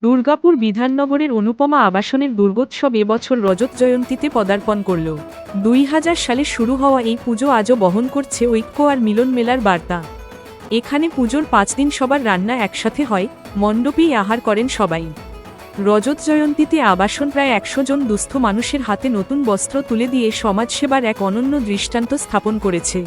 দুর্গাপুর বিধাননগরের অনুপমা আবাসনের দুর্গোৎসব এবছর রজত জয়ন্তীতে পদার্পণ করল। 2000 সালে শুরু হওয়া এই পুজো আজও বহন করছে ঐক্য আর মিলন মেলার বার্তা। এখানে পুজোর 5 দিন সবার রান্না একসাথে হয়, মণ্ডপেই আহার করেন সবাই। রজত জয়ন্তীতে আবাসন প্রায় 100 জন দুস্থ মানুষের হাতে নতুন বস্ত্র তুলে দিয়ে সমাজসেবার এক অনন্য দৃষ্টান্ত স্থাপন করেছে।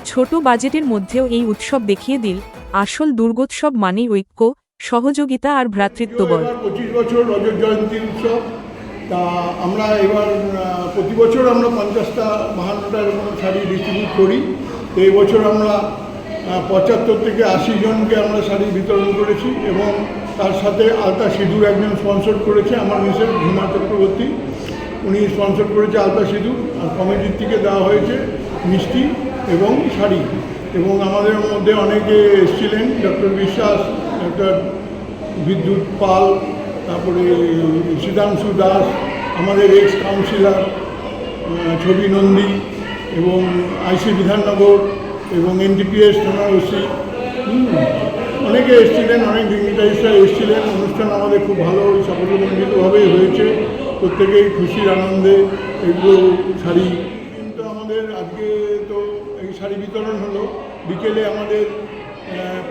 ছোট বাজেটের মধ্যেও এই উৎসব দেখিয়ে দিল আসল দুর্গোৎসব মানেই ঐক্য, সহযোগিতা আর ভ্রাতৃত্ববোধ। 25 বছর রজত জয়ন্তী উৎসব। তা আমরা এবার প্রতি বছর আমরা 50টা 52টা এরকম শাড়ি ডিস্ট্রিবিউট করি। তো এই বছর আমরা 75 থেকে 80 জনকে আমরা শাড়ি বিতরণ করেছি এবং তার সাথে আলতা সিঁদুর একজন স্পন্সর করেছে, আমার মিসেস ঝুমা চক্রবর্তী, উনি স্পন্সর করেছে আলতা সিঁদুর। আর কমিটির থেকে দেওয়া হয়েছে মিষ্টি এবং শাড়ি। এবং আমাদের মধ্যে অনেকে এসেছিলেন, ডক্টর বিশ্বাস, ডক্টর বিদ্যুৎ পাল, তারপরে সিদ্ধাংশু দাস, আমাদের এক্স কাউন্সিলর ছবি নন্দী, এবং আইসি বিধাননগর এবং এনডিপিএস থানার ওসি, অনেকে এসেছিলেন, অনেক ডিগনিটারিজরা এসেছিলেন। অনুষ্ঠান আমাদের খুব ভালো সাফল্যমণ্ডিতভাবেই হয়েছে, প্রত্যেকেই খুশির আনন্দে এগুলো শাড়ি। কিন্তু আমাদের আজকে তো এই শাড়ি বিতরণ হলো, বিকেলে আমাদের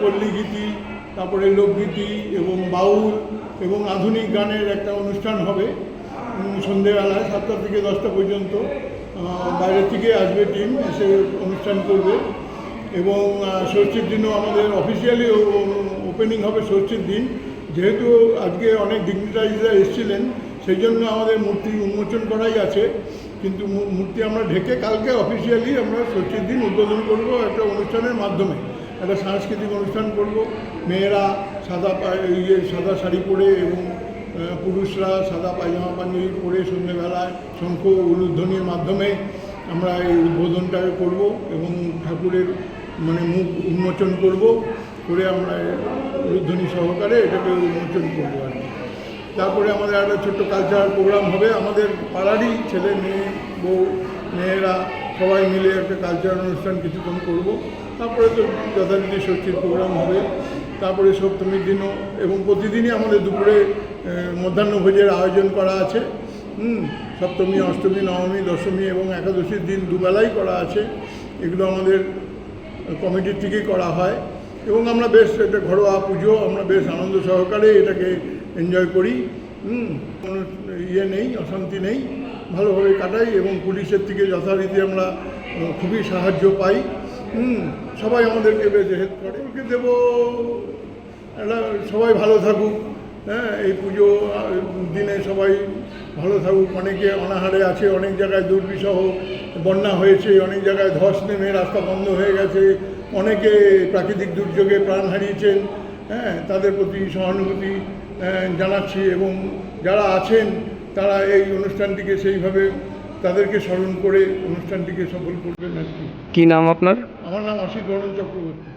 পল্লীগীতি, তারপরে লোকগীতি এবং বাউল এবং আধুনিক গানের একটা অনুষ্ঠান হবে সন্ধেবেলায় 7টা থেকে 10টা পর্যন্ত। বাইরে থেকে আসবে টিম, এসে অনুষ্ঠান করবে। এবং ষষ্ঠীর দিনও আমাদের অফিসিয়ালি ওপেনিং হবে ষষ্ঠীর দিন। যেহেতু আজকে অনেক ডিগনিটারিজরা এসেছিলেন, সেই জন্য আমাদের মূর্তি উন্মোচন করাই আছে, কিন্তু মূর্তি আমরা ঢেকে কালকে অফিসিয়ালি আমরা ষষ্ঠীর দিন উদ্বোধন করব একটা অনুষ্ঠানের মাধ্যমে। একটা সাংস্কৃতিক অনুষ্ঠান করব। মেয়েরা সাদা শাড়ি পরে এবং পুরুষরা সাদা পায়জামা পাঞ্জাবি পরে সন্ধ্যেবেলায় শঙ্খ উলুধ্বনির মাধ্যমে আমরা এই উদ্বোধনটা করব এবং ঠাকুরের মুখ উন্মোচন করব, করে আমরা উলুধ্বনি সহকারে এটাকে উন্মোচন করবো আর কি। তারপরে আমাদের একটা ছোট্ট কালচারাল প্রোগ্রাম হবে, আমাদের পাড়ারই ছেলে মেয়ে বউ মেয়েরা সবাই মিলে একটা কালচারাল অনুষ্ঠান কিছুক্ষণ করব। তারপরে তো যথারীতি ষষ্ঠীর প্রোগ্রাম হবে। তারপরে সপ্তমীর দিনও এবং প্রতিদিনই আমাদের দুপুরে মধ্যাহ্নভোজের আয়োজন করা আছে। সপ্তমী, অষ্টমী, নবমী, দশমী এবং একাদশীর দিন দুবেলাই করা আছে। এগুলো আমাদের কমিটির থেকেই করা হয় এবং আমরা বেশ একটা ঘরোয়া পুজো, আমরা বেশ আনন্দ সহকারে এটাকে এনজয় করি। কোনো নেই, অশান্তি নেই, ভালোভাবে কাটাই এবং পুলিশের থেকে যথারীতি আমরা খুবই সাহায্য পাই। সবাই আমাদেরকে বেশ হেল্প করে। দেবো একটা সবাই ভালো থাকুক, এই পুজো দিনে সবাই ভালো থাকুক। অনেকে অনাহারে আছে, অনেক জায়গায় দুর্বিষহ বন্যা হয়েছে, অনেক জায়গায় ধস নেমে রাস্তা বন্ধ হয়ে গেছে, অনেকে প্রাকৃতিক দুর্যোগে প্রাণ হারিয়েছেন। তাদের প্রতি সহানুভূতি জানাচ্ছি এবং যারা আছেন তারা এই অনুষ্ঠানটিকে সেইভাবে তাদেরকে স্মরণ করে অনুষ্ঠানটিকে সফল করবেন আর কি। কী নাম আপনার? আমার নাম অসিত বর্মন চক্রবর্তী।